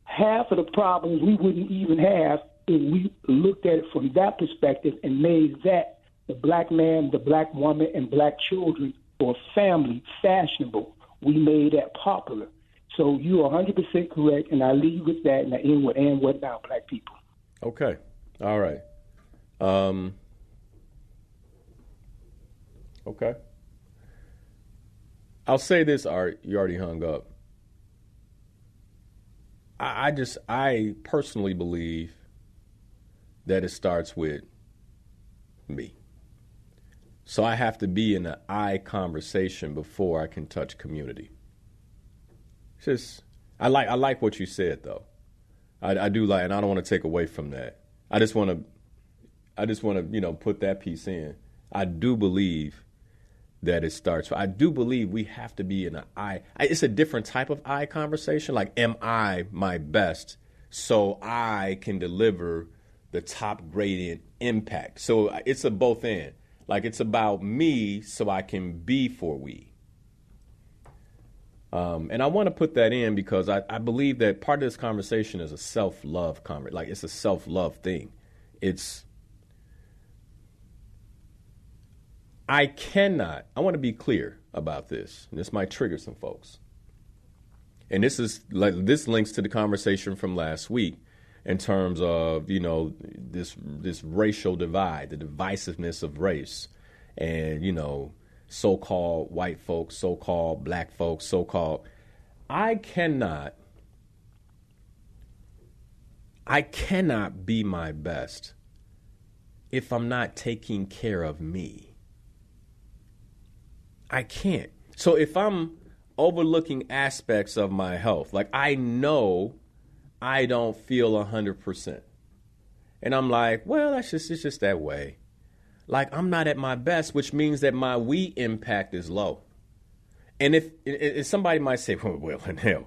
Half of the problems we wouldn't even have if we looked at it from that perspective and made that the black man, the black woman, and black children or family fashionable. We made that popular. So you're 100% correct, and I leave with that, and I end with, and what now, black people? Okay. All right. Okay. I'll say this, Art. You already hung up. I personally believe that it starts with me. So I have to be in an I conversation before I can touch community. It's just, I like what you said, though. I do like, and I don't want to take away from that. I just want to, put that piece in. I do believe that it starts. I do believe we have to be in an it's a different type of I conversation. Like, am I my best so I can deliver the top gradient impact? So it's a both end. Like, it's about me so I can be for we. And I want to put that in because I believe that part of this conversation is a self-love conversation. Like, it's a self-love thing. I want to be clear about this, and this might trigger some folks. And this links to the conversation from last week in terms of, this racial divide, the divisiveness of race, and, so-called white folks, so-called black folks, so-called. I cannot be my best if I'm not taking care of me. I can't. So if I'm overlooking aspects of my health, like I know I don't feel 100%. And I'm like, well, it's just that way. Like, I'm not at my best, which means that my we impact is low. And if somebody might say, well, hell,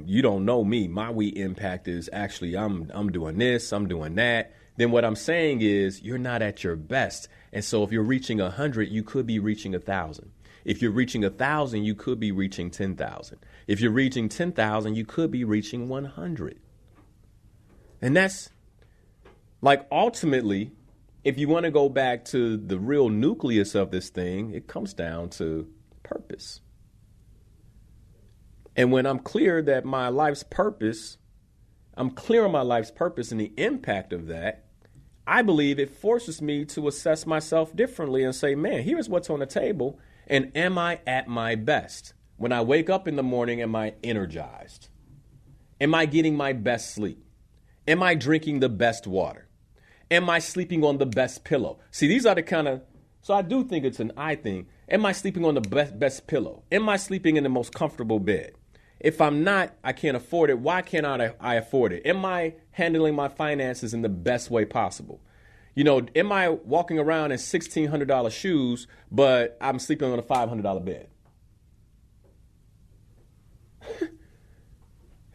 you don't know me. My we impact is actually I'm doing this, I'm doing that. Then what I'm saying is you're not at your best. And so if you're reaching 100, you could be reaching 1,000. If you're reaching 1,000, you could be reaching 10,000. If you're reaching 10,000, you could be reaching 100. And that's like, ultimately, if you want to go back to the real nucleus of this thing, it comes down to purpose. And when I'm clear that my life's purpose, I'm clear on my life's purpose and the impact of that, I believe it forces me to assess myself differently and say, man, here's what's on the table. And am I at my best? When I wake up in the morning, am I energized? Am I getting my best sleep? Am I drinking the best water? Am I sleeping on the best pillow? See, these are the kind of, so I do think it's an I thing. Am I sleeping on the best pillow? Am I sleeping in the most comfortable bed? If I'm not, I can't afford it. Why can't I afford it? Am I handling my finances in the best way possible? Am I walking around in $1,600 shoes, but I'm sleeping on a $500 bed?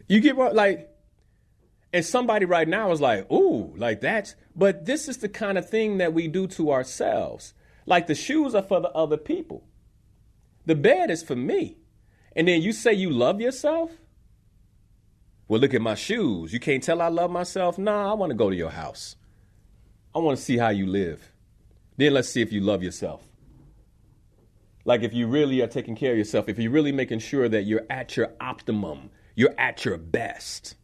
You get what, like, and somebody right now is like, ooh, like that's, but this is the kind of thing that we do to ourselves. Like, the shoes are for the other people. The bed is for me. And then you say you love yourself? Well, look at my shoes. You can't tell I love myself? Nah, I want to go to your house. I want to see how you live. Then let's see if you love yourself. Like, if you really are taking care of yourself, if you're really making sure that you're at your optimum, you're at your best.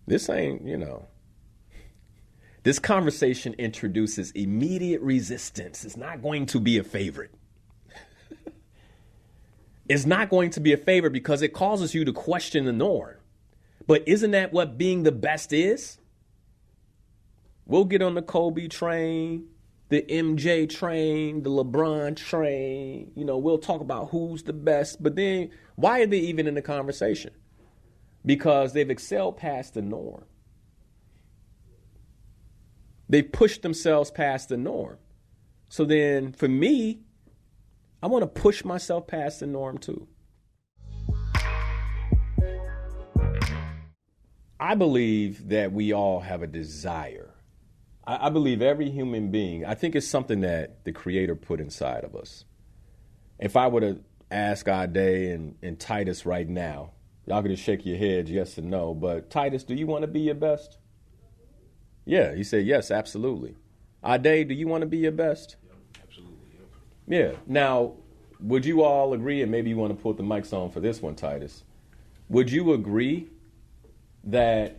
This ain't, this conversation introduces immediate resistance. It's not going to be a favorite. It's not going to be a favorite because it causes you to question the norm. But isn't that what being the best is? We'll get on the Kobe train, the MJ train, the LeBron train. We'll talk about who's the best. But then why are they even in the conversation? Because they've excelled past the norm. They pushed themselves past the norm. So then for me, I want to push myself past the norm too. I believe that we all have a desire. I believe every human being, I think it's something that the Creator put inside of us. If I were to ask Ade and Titus right now, y'all could just shake your heads yes or no, but Titus, do you want to be your best? Yeah, he said yes, absolutely. Ade, do you want to be your best? Yeah, absolutely. Yeah. Now, would you all agree, and maybe you want to put the mics on for this one, Titus, would you agree that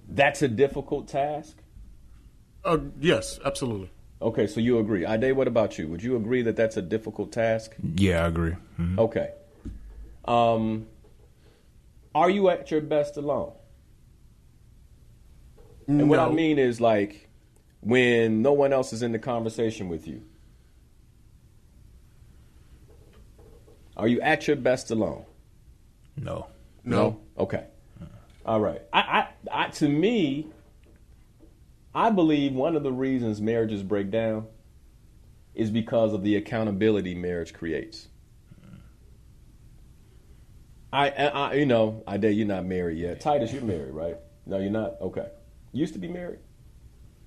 that's a difficult task? Yes, absolutely. Okay, so you agree. Ade, what about you? Would you agree that that's a difficult task? Yeah, I agree. Mm-hmm. Okay. Are you at your best alone? And what I mean is, like, when no one else is in the conversation with you. Are you at your best alone? No. Okay. All right. I to me, I believe one of the reasons marriages break down is because of the accountability marriage creates. I Ade, you're not married yet. Titus, you're married, right? No, you're not? Okay. You used to be married?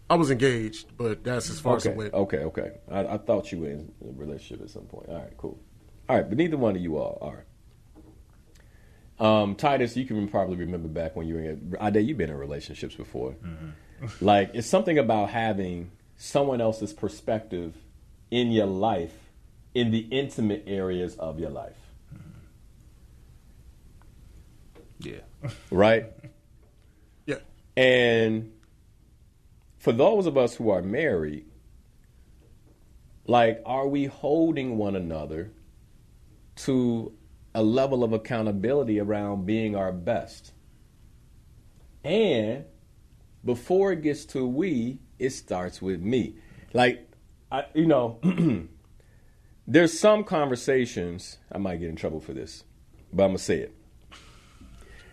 I was engaged, but that's as far as it went. Okay. I thought you were in a relationship at some point. All right, cool. All right, but neither one of you all are. Titus, you can probably remember back when you were in Ade, you've been in relationships before. Mm-hmm. Like, it's something about having someone else's perspective in your life, in the intimate areas of your life. Yeah. Right? Yeah. And for those of us who are married, like, are we holding one another to a level of accountability around being our best? And before it gets to we, it starts with me. Like, there's some conversations, I might get in trouble for this, but I'm going to say it.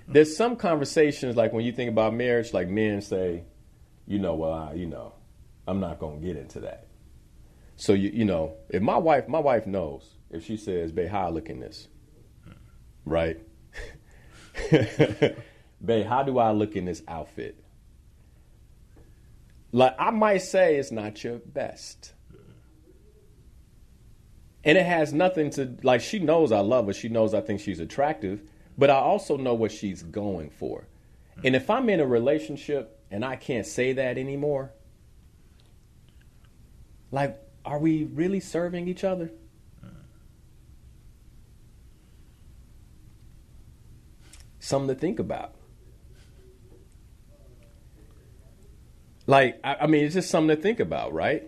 There's some conversations, like when you think about marriage, like men say, I'm not going to get into that. So, if my wife knows, if she says, babe, how I look in this? Right? Babe, how do I look in this outfit? Like, I might say it's not your best. And it has nothing to, like, she knows I love her. She knows I think she's attractive. But I also know what she's going for. And if I'm in a relationship and I can't say that anymore, like, are we really serving each other? Something to think about. Like, I mean, it's just something to think about, right?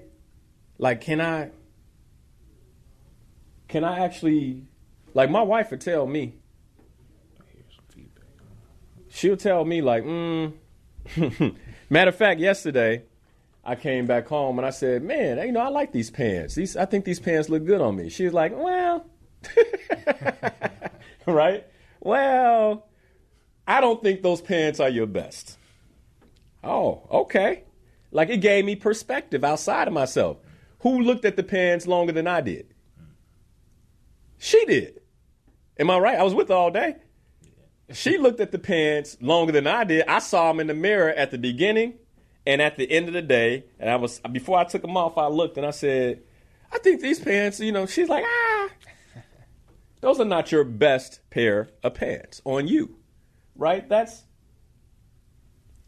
Like, can I actually, like, my wife would tell me, she'll tell me, like, matter of fact, yesterday I came back home and I said, man, I like these pants. I think these pants look good on me. She was like, well, right? Well, I don't think those pants are your best. Oh, okay. Like, it gave me perspective outside of myself. Who looked at the pants longer than I did? She did. Am I right? I was with her all day. She looked at the pants longer than I did. I saw them in the mirror at the beginning and at the end of the day. And before I took them off, I looked and I said, I think these pants, she's like, those are not your best pair of pants on you. Right?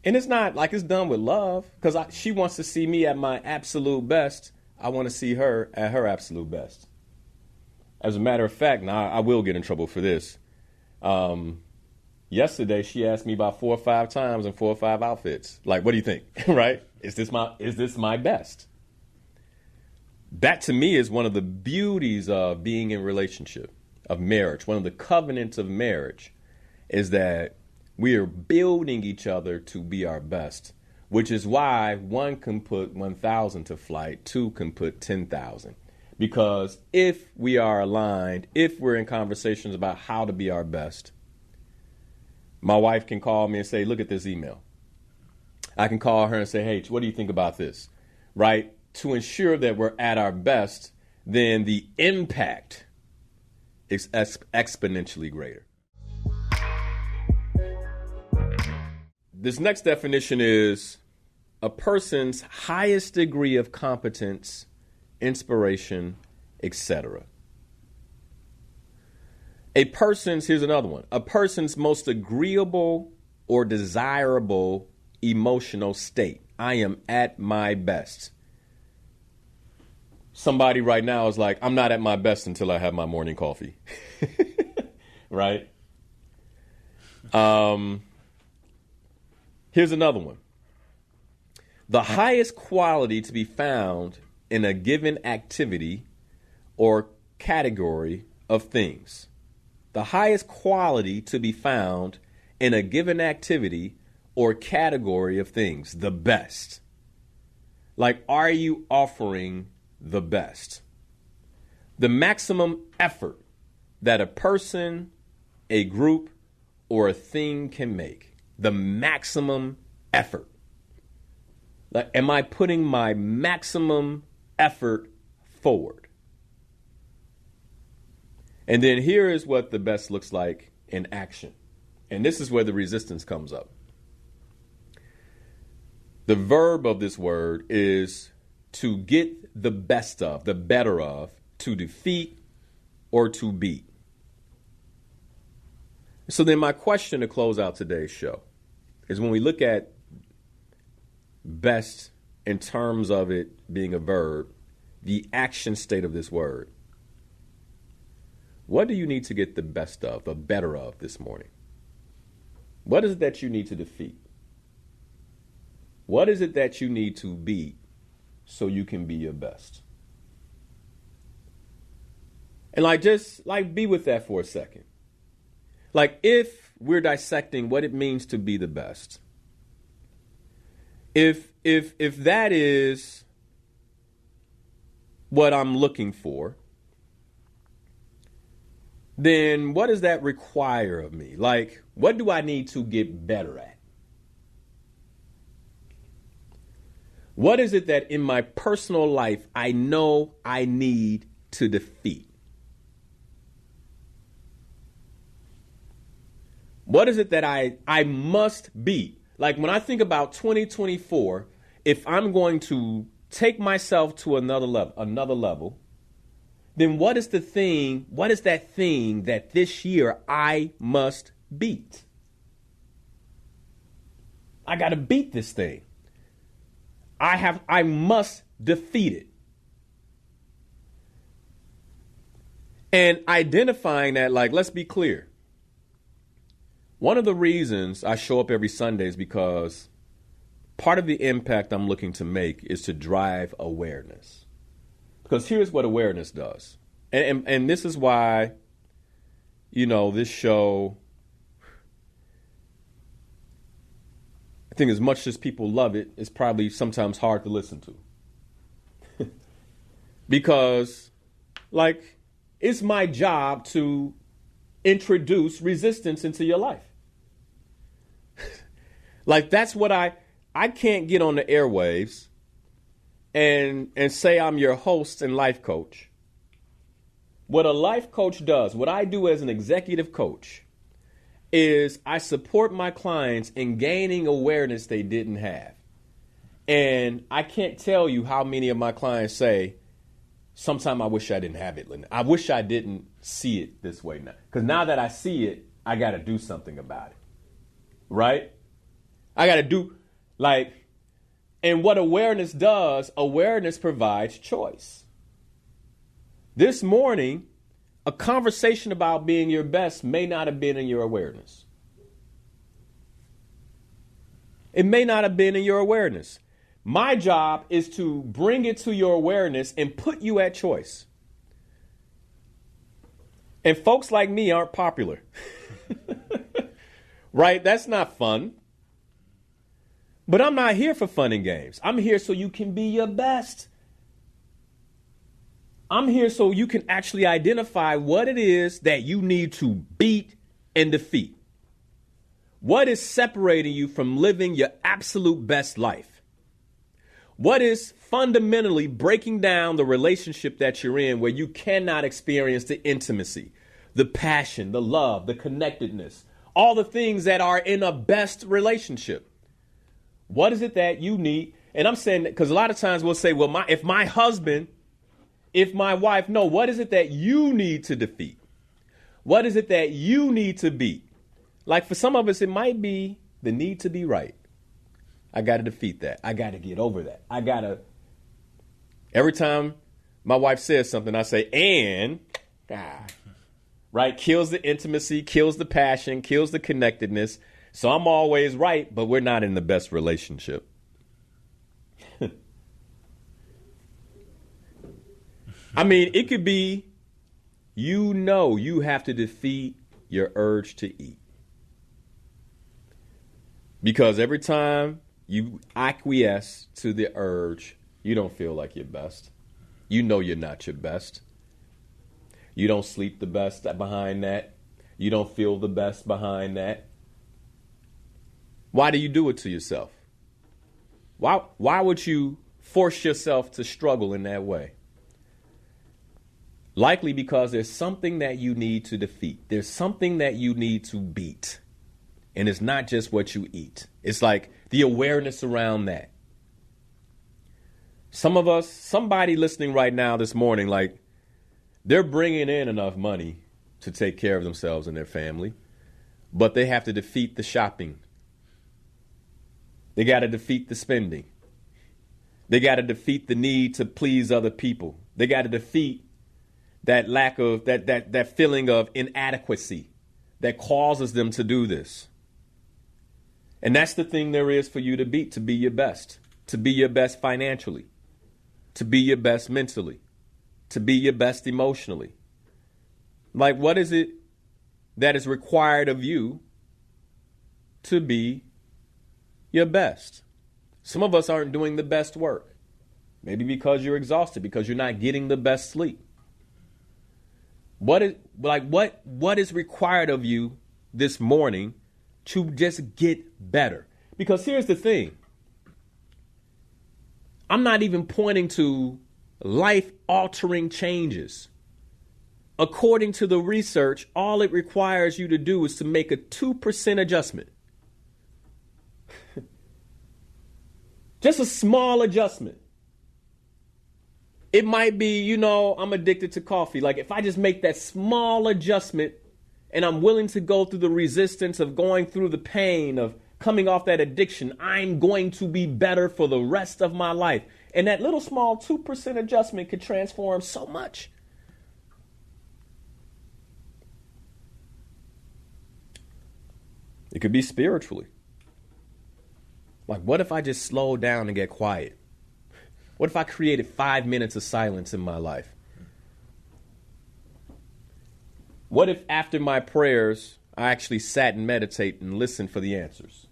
And it's not like it's done with love, because she wants to see me at my absolute best. I want to see her at her absolute best. As a matter of fact, now I will get in trouble for this. Yesterday, she asked me about 4 or 5 times in 4 or 5 outfits. Like, what do you think? Right? Is this my best? That, to me, is one of the beauties of being in relationship, of marriage. One of the covenants of marriage is that we are building each other to be our best, which is why one can put 1,000 to flight, 2 can put 10,000. Because if we are aligned, if we're in conversations about how to be our best, my wife can call me and say, look at this email. I can call her and say, hey, what do you think about this? Right? To ensure that we're at our best, then the impact is exponentially greater. This next definition is a person's highest degree of competence, inspiration, etc. Here's another one. A person's most agreeable or desirable emotional state. I am at my best. Somebody right now is like, I'm not at my best until I have my morning coffee. Right? Here's another one. The highest quality to be found in a given activity or category of things. The highest quality to be found in a given activity or category of things. The best. Like, are you offering the best? The maximum effort that a person, a group, or a thing can make. The maximum effort. Like, am I putting my maximum effort forward? And then here is what the best looks like in action. And this is where the resistance comes up. The verb of this word is to get the best of, the better of, to defeat or to beat. So then my question to close out today's show is, when we look at best in terms of it being a verb, the action state of this word, what do you need to get the best of, the better of this morning? What is it that you need to defeat? What is it that you need to beat so you can be your best? And just be with that for a second. Like, if we're dissecting what it means to be the best, if that is what I'm looking for, then what does that require of me? Like, what do I need to get better at? What is it that in my personal life I know I need to defeat? What is it that I must beat? Like, when I think about 2024, if I'm going to take myself to another level, then what is that thing that this year I must beat? I got to beat this thing. I must defeat it. And identifying that, let's be clear. One of the reasons I show up every Sunday is because part of the impact I'm looking to make is to drive awareness. Because here's what awareness does. And this is why, this show, I think as much as people love it, it's probably sometimes hard to listen to. Because, it's my job to introduce resistance into your life. That's what I can't get on the airwaves and say I'm your host and life coach. What a life coach does, what I do as an executive coach, is I support my clients in gaining awareness they didn't have. And I can't tell you how many of my clients say, sometime I wish I didn't have it. I wish I didn't see it this way now. Because now that I see it, I got to do something about it. Right? I got to do, and what awareness does, awareness provides choice. This morning, a conversation about being your best may not have been in your awareness. It may not have been in your awareness. My job is to bring it to your awareness and put you at choice. And folks like me aren't popular. Right? That's not fun. But I'm not here for fun and games. I'm here so you can be your best. I'm here so you can actually identify what it is that you need to beat and defeat. What is separating you from living your absolute best life? What is fundamentally breaking down the relationship that you're in, where you cannot experience the intimacy, the passion, the love, the connectedness, all the things that are in a best relationship? What is it that you need? And I'm saying that because a lot of times we'll say, well, if my husband, if my wife, no, what is it that you need to defeat? What is it that you need to beat? For some of us, it might be the need to be right. I got to defeat that. I got to get over that. Every time my wife says something, I say, right? Kills the intimacy, kills the passion, kills the connectedness. So I'm always right, but we're not in the best relationship. I mean, it could be, you have to defeat your urge to eat. Because every time you acquiesce to the urge, you don't feel like your best. You know you're not your best. You don't sleep the best behind that. You don't feel the best behind that. Why do you do it to yourself? Why would you force yourself to struggle in that way? Likely because there's something that you need to defeat. There's something that you need to beat. And it's not just what you eat. It's like the awareness around that. Some of us, somebody listening right now this morning, like they're bringing in enough money to take care of themselves and their family, but they have to defeat the shopping. They got to defeat the spending. They got to defeat the need to please other people. They got to defeat that lack of that feeling of inadequacy that causes them to do this. And that's the thing there is for you to beat, to be your best financially, to be your best mentally, to be your best emotionally. Like, what is it that is required of you to be your best? Some of us aren't doing the best work. Maybe because you're exhausted, because you're not getting the best sleep. What is required of you this morning to just get better? Because here's the thing. I'm not even pointing to life-altering changes. According to the research, all it requires you to do is to make a 2% adjustment. Just a small adjustment. It might be, I'm addicted to coffee. Like if I just make that small adjustment and I'm willing to go through the resistance of going through the pain of coming off that addiction, I'm going to be better for the rest of my life. And that little small 2% adjustment could transform so much. It could be spiritually. Like, what if I just slowed down and get quiet? What if I created 5 minutes of silence in my life? What if after my prayers, I actually sat and meditate and listened for the answers?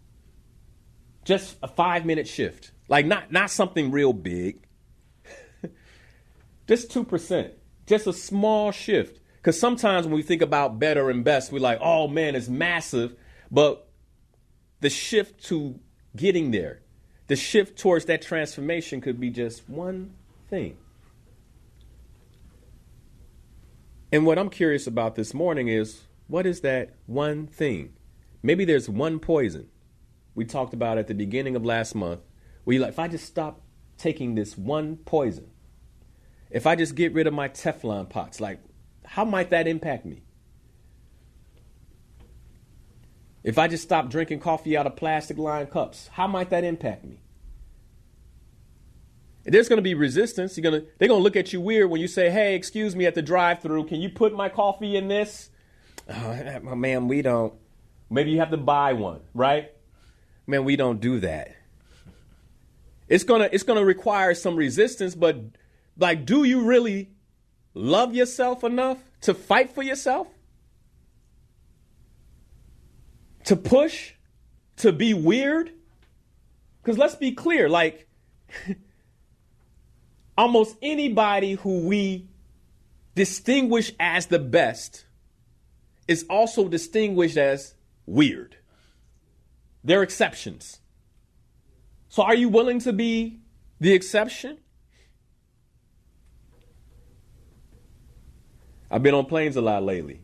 Just a 5-minute shift. Like not something real big. Just 2%. Just a small shift. Because sometimes when we think about better and best, we're like, oh man, it's massive. But the shift to getting there, the shift towards that transformation could be just one thing. And what I'm curious about this morning is, what is that one thing? Maybe there's one poison we talked about at the beginning of last month, where you're like, if I just stop taking this one poison, if I just get rid of my Teflon pots, like, how might that impact me? If I just stop drinking coffee out of plastic lined cups, how might that impact me? There's going to be resistance. They're going to look at you weird when you say, hey, excuse me, at the drive-thru, can you put my coffee in this? Oh, man, we don't. Maybe you have to buy one, right? Man, we don't do that. It's going to require some resistance, but like, do you really love yourself enough to fight for yourself? To push? To be weird? Because let's be clear, like, almost anybody who we distinguish as the best is also distinguished as weird. They're exceptions. So are you willing to be the exception? I've been on planes a lot lately.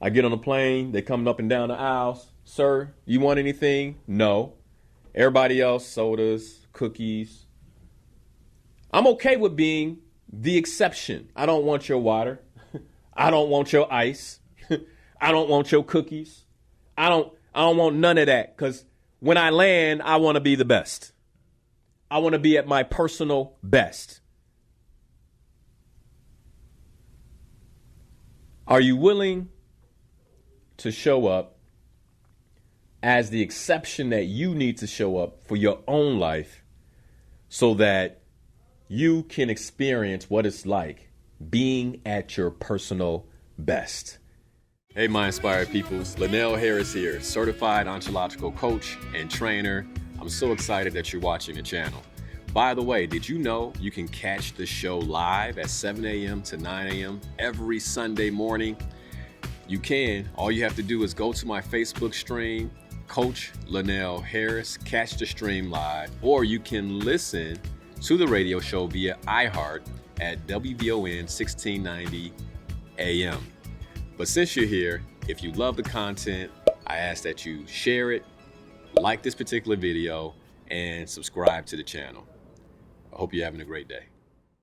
I get on a plane, they come up and down the aisles. Sir, you want anything? No. Everybody else, sodas, cookies. I'm okay with being the exception. I don't want your water. I don't want your ice. I don't want your cookies. I don't want none of that, because when I land, I want to be the best. I want to be at my personal best. Are you willing to show up as the exception that you need to show up for your own life so that you can experience what it's like being at your personal best? Hey, my inspired peoples, Linnell Harris here, certified ontological coach and trainer. I'm so excited that you're watching the channel. By the way, did you know you can catch the show live at 7 a.m. to 9 a.m. every Sunday morning? You can. All you have to do is go to my Facebook stream, Coach Linnell Harris. Catch the stream live, or you can listen to the radio show via iHeart at WVON 1690 AM. But since you're here, if you love the content, I ask that you share it, like this particular video, and subscribe to the channel. I hope you're having a great day.